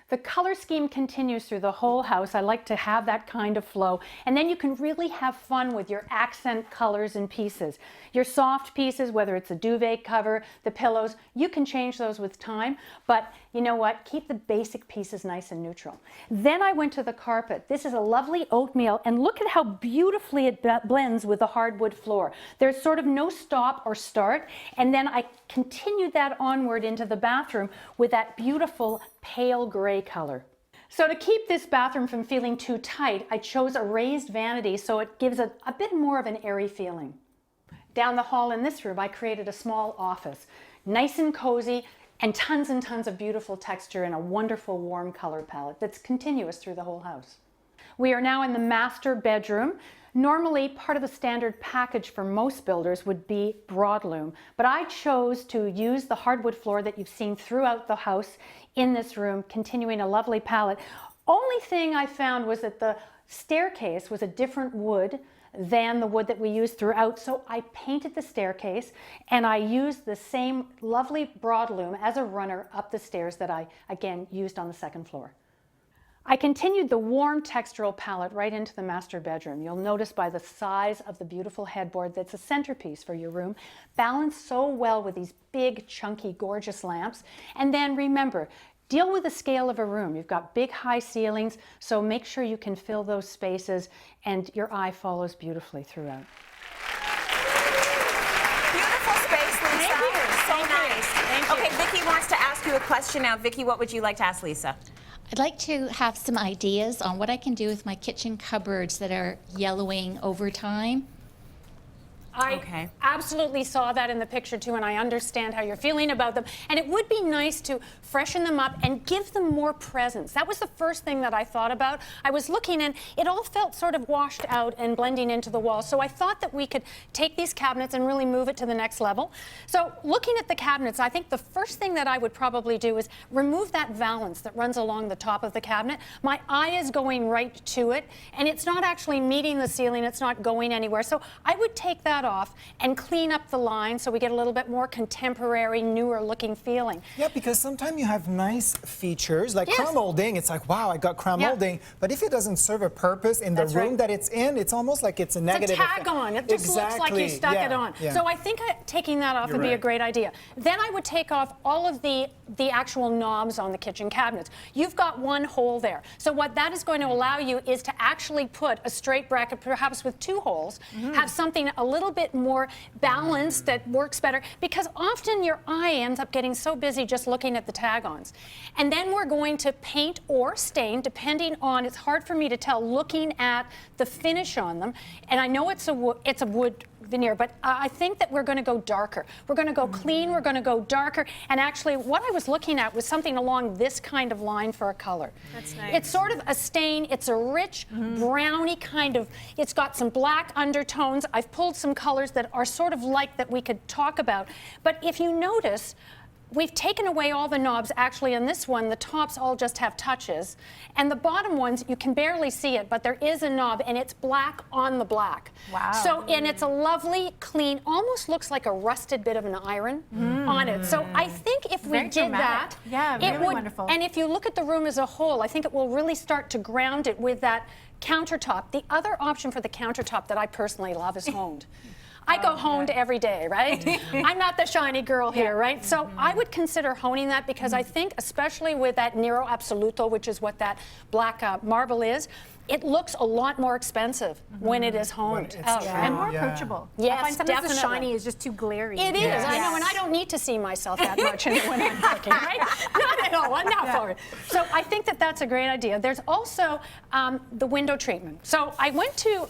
The color scheme continues through the whole house. I like to have that kind of flow. And then you can really have fun with your accent colors and pieces. Your soft pieces, whether it's a duvet cover, the pillows, you can change those with time. But you know what? Keep the basic pieces nice and neutral. Then I went to the carpet. This is a lovely oatmeal, and look at how beautifully it blends with the hardwood floor. There's sort of no stop or start. And then I continued that onward into the bathroom with that beautiful pale gray color. So to keep this bathroom from feeling too tight, I chose a raised vanity so it gives a bit more of an airy feeling. Down the hall in this room, I created a small office, nice and cozy, and tons of beautiful texture and a wonderful warm color palette that's continuous through the whole house. We are now in the master bedroom. Normally, part of the standard package for most builders would be broadloom, but I chose to use the hardwood floor that you've seen throughout the house in this room, continuing a lovely palette. Only thing I found was that the staircase was a different wood than the wood that we used throughout, so I painted the staircase and I used the same lovely broadloom as a runner up the stairs that I, again, used on the second floor. I continued the warm textural palette right into the master bedroom. You'll notice by the size of the beautiful headboard that's a centerpiece for your room, balanced so well with these big, chunky, gorgeous lamps. And then remember, deal with the scale of a room. You've got big, high ceilings, so make sure you can fill those spaces and your eye follows beautifully throughout. Beautiful space, Lisa. Thank you. So nice. Thank you. Okay, Vicki wants to ask you a question now. Vicki, what would you like to ask Lisa? I'd like to have some ideas on what I can do with my kitchen cupboards that are yellowing over time. I absolutely saw that in the picture too, and I understand how you're feeling about them. And it would be nice to freshen them up and give them more presence. That was the first thing that I thought about. I was looking and it all felt sort of washed out and blending into the wall. So I thought that we could take these cabinets and really move it to the next level. So looking at the cabinets, I think the first thing that I would probably do is remove that valance that runs along the top of the cabinet. My eye is going right to it, and it's not actually meeting the ceiling. It's not going anywhere. So I would take that off and clean up the line so we get a little bit more contemporary, newer looking feeling. Yeah, because sometimes you have nice features like crown molding. It's like, wow, I got crown molding. But if it doesn't serve a purpose in the room that it's in, it's almost like it's a negative. It's a tag on. It just looks like you stuck it on. So I think taking that off would be a great idea. Then I would take off all of the actual knobs on the kitchen cabinets. You've got one hole there. So what that is going to allow you is to actually put a straight bracket, perhaps with two holes, have something a little bit more balanced that works better, because often your eye ends up getting so busy just looking at the tag-ons. And then we're going to paint or stain, depending on, it's hard for me to tell looking at the finish on them. And I know it's a wood veneer, but I think that we're going to go darker. We're going to go clean, we're going to go darker, and actually what I was looking at was something along this kind of line for a color. That's nice. It's sort of a stain, it's a rich browny kind of, it's got some black undertones. I've pulled some colors that are sort of like that we could talk about, but if you notice, we've taken away all the knobs. Actually, on this one, the tops all just have touches. And the bottom ones, you can barely see it, but there is a knob, and it's black on the black. Wow. So, and it's a lovely, clean, almost looks like a rusted bit of an iron on it. So I think if we did that, it would, wonderful. And if you look at the room as a whole, I think it will really start to ground it with that countertop. The other option for the countertop that I personally love is honed. I go honed every day, right? I'm not the shiny girl here, right? So I would consider honing that, because I think, especially with that Nero Absoluto, which is what that black marble is, it looks a lot more expensive when it is honed. And more approachable. Yes, I find sometimes the shiny is just too glary. It is, I know, and I don't need to see myself that much when I'm cooking, right? Not at all, not for it. So I think that that's a great idea. There's also the window treatment. So I went to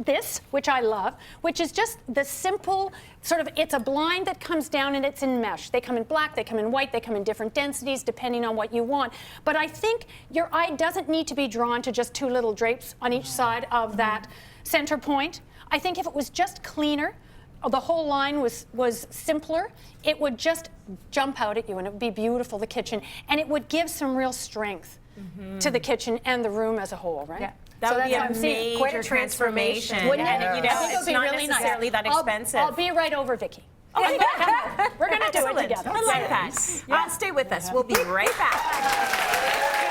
this, which I love, which is just the simple sort of, it's a blind that comes down and it's in mesh. They come in black, they come in white, they come in different densities depending on what you want. But I think your eye doesn't need to be drawn to just two little drapes on each side of that center point. I think if it was just cleaner, the whole line was simpler, it would just jump out at you and it would be beautiful, the kitchen, and it would give some real strength to the kitchen and the room as a whole, right? Yeah. That would be a major transformation. Wouldn't it? And, you know, I think it would be not really necessarily that expensive. I'll be right over, Vicki. Okay. We're going to do it together. I like that. Stay with us. We'll be right back.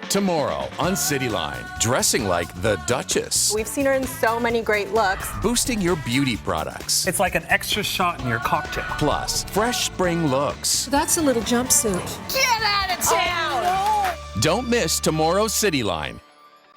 Tomorrow on Cityline, dressing like the Duchess, We've seen her in so many great looks. boosting your beauty products. It's like an extra shot in your cocktail. Plus, fresh spring looks. That's a little jumpsuit. Don't miss tomorrow's Cityline.